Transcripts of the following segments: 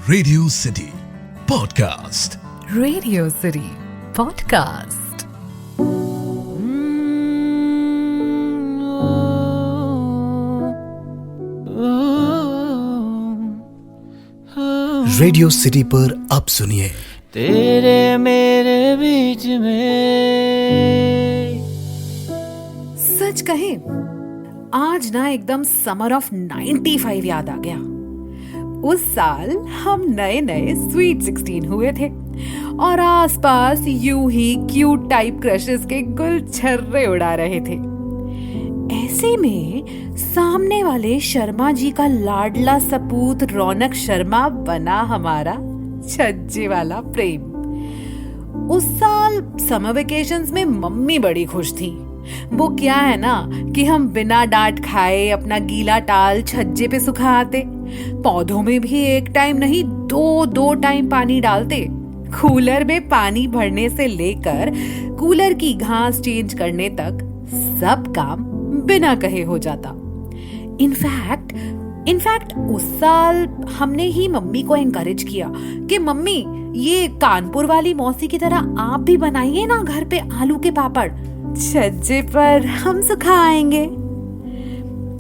Radio city podcast. Radio city podcast. Radio city पर अब सुनिए तेरे मेरे बीच में। सच कहे आज ना एकदम समर ऑफ 95 याद आ गया। उस साल हम नए नए स्वीट 16 हुए थे और आसपास यूं ही क्यूट टाइप क्रशेस के गुलछर्रे उड़ा रहे थे। ऐसे में सामने वाले शर्मा जी का लाडला सपूत रौनक शर्मा बना हमारा छज्जे वाला प्रेम। उस साल समर वेकेशंस में मम्मी बड़ी खुश थी। वो क्या है ना कि हम बिना डांट खाए अपना गीला टाल छज्जे पे सुखा आते। पौधों में भी एक टाइम नहीं दो टाइम पानी डालते। कूलर में पानी भरने से लेकर कूलर की घास चेंज करने तक सब काम बिना कहे हो जाता। इनफैक्ट उस साल हमने ही मम्मी को एनकरेज किया कि मम्मी ये कानपुर वाली मौसी की तरह आप भी बनाइए ना घर पे आलू के पापड़, छज्जे पर हम सुखाएंगे।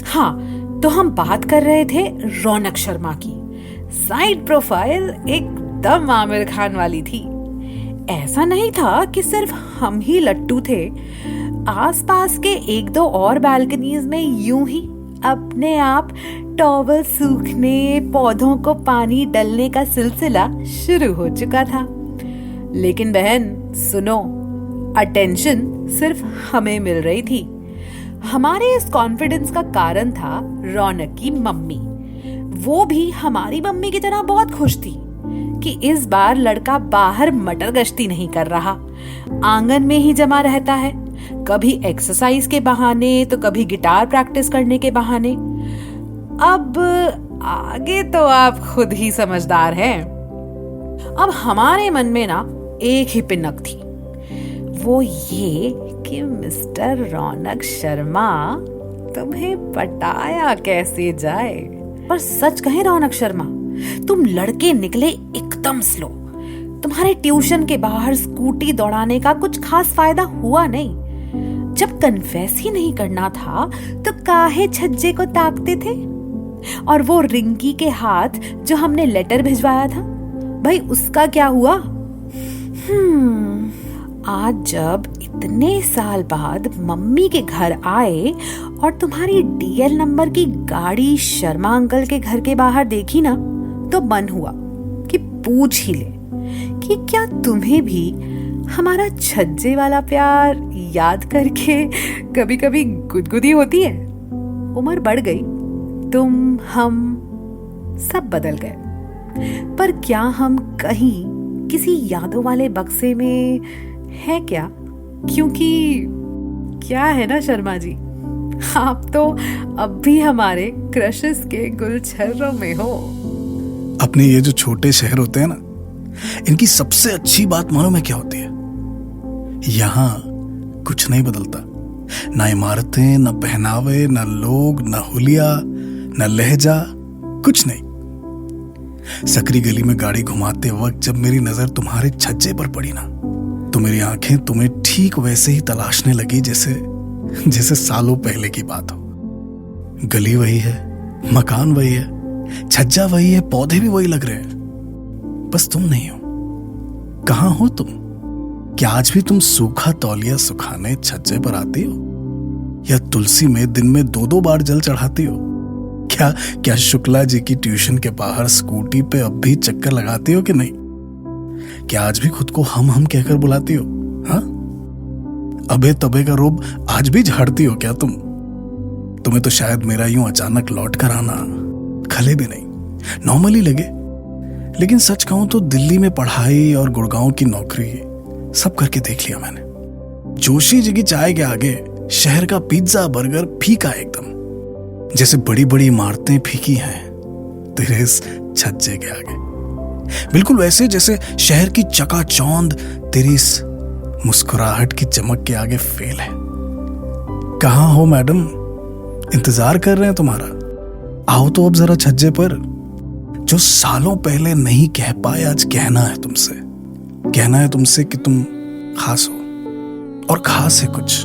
हाँ, तो हम बात कर रहे थे रौनक शर्मा की। साइड प्रोफाइल एकदम आमिर खान वाली थी। ऐसा नहीं था कि सिर्फ हम ही लट्टू थे। आसपास के एक दो और बालकनीज में यूं ही अपने आप टॉवल सूखने, पौधों को पानी डालने का सिलसिला शुरू हो चुका था। लेकिन बहन सुनो, अटेंशन सिर्फ हमें मिल रही थी। हमारे इस कॉन्फिडेंस का कारण था रौनक की मम्मी। वो भी हमारी मम्मी की तरह बहुत खुश थी कि इस बार लड़का बाहर मटर गश्ती नहीं कर रहा, आंगन में ही जमा रहता है, कभी एक्सरसाइज के बहाने तो कभी गिटार प्रैक्टिस करने के बहाने। अब आगे तो आप खुद ही समझदार हैं। अब हमारे मन में ना एक ही पिनक थी, वो ये कि मिस्टर रौनक शर्मा तुम्हें पटाया कैसे जाए। पर सच कहें रौनक शर्मा, तुम लड़के निकले एकदम स्लो। तुम्हारे ट्यूशन के बाहर स्कूटी दौड़ाने का कुछ खास फायदा हुआ नहीं। जब कन्फेस ही नहीं करना था तो काहे छज्जे को ताकते थे। और वो रिंकी के हाथ जो हमने लेटर भिजवाया था, भाई उसका क्या हुआ? आज जब इतने साल बाद मम्मी के घर आए और तुम्हारी डीएल नंबर की गाड़ी शर्मा अंकल के घर के बाहर देखी ना, तो मन हुआ कि पूछ ही ले कि क्या तुम्हें भी हमारा छज्जे वाला प्यार याद करके कभी कभी गुदगुदी होती है। उम्र बढ़ गई, तुम हम सब बदल गए, पर क्या हम कहीं किसी यादों वाले बक्से में है क्या? क्योंकि क्या है ना शर्मा जी, आप तो अब भी हमारे क्रशेस के गुलछर्रों में हो। अपने ये जो छोटे शहर होते हैं ना, इनकी सबसे अच्छी बात मालूम है क्या होती है? यहाँ कुछ नहीं बदलता, ना इमारतें, ना पहनावे, ना लोग, ना हुलिया, ना लहजा, कुछ नहीं। सकरी गली में गाड़ी घुमाते वक्त जब मेरी नजर तुम्हारे छज्जे पर पड़ी ना, तो मेरी आंखें तुम्हें ठीक वैसे ही तलाशने लगी जैसे सालों पहले की बात हो। गली वही है, मकान वही है, छज्जा वही है, पौधे भी वही लग रहे हैं, बस तुम नहीं हो। कहाँ हो तुम? क्या आज भी तुम सूखा तौलिया सुखाने छज्जे पर आती हो, या तुलसी में दिन में 2-2 बार जल चढ़ाती हो? क्या शुक्ला जी की ट्यूशन के बाहर स्कूटी पे अब भी चक्कर लगाती हो कि नहीं? क्या आज भी खुद को हम कहकर बुलाती हो? हाँ, अबे तबे का रोब आज भी झाड़ती हो क्या तुम? तुम्हें तो शायद मेरा यूं अचानक लौट कर आना खले भी नहीं, नॉर्मली लगे। लेकिन सच कहूं तो दिल्ली में पढ़ाई और गुड़गांव की नौकरी सब करके देख लिया मैंने। जोशी जी की चाय के आगे शहर का पिज्जा बर्गर फीका एकदम, जैसे बड़ी बड़ी इमारतें फीकी हैं तेरे इस छज्जे के आगे। बिल्कुल वैसे जैसे शहर की चकाचौंध तेरी इस मुस्कुराहट की चमक के आगे फेल है। कहाँ हो मैडम? इंतजार कर रहे हैं तुम्हारा। आओ तो अब जरा छज्जे पर। जो सालों पहले नहीं कह पाए आज कहना है तुमसे। कहना है तुमसे कि तुम खास हो और खास है कुछ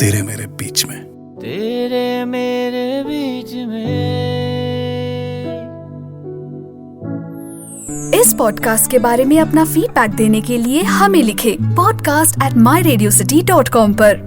तेरे मेरे बीच में। तेरे मेरे बीच में। इस पॉडकास्ट के बारे में अपना फीडबैक देने के लिए हमें लिखें podcast@myradiocity.com पर।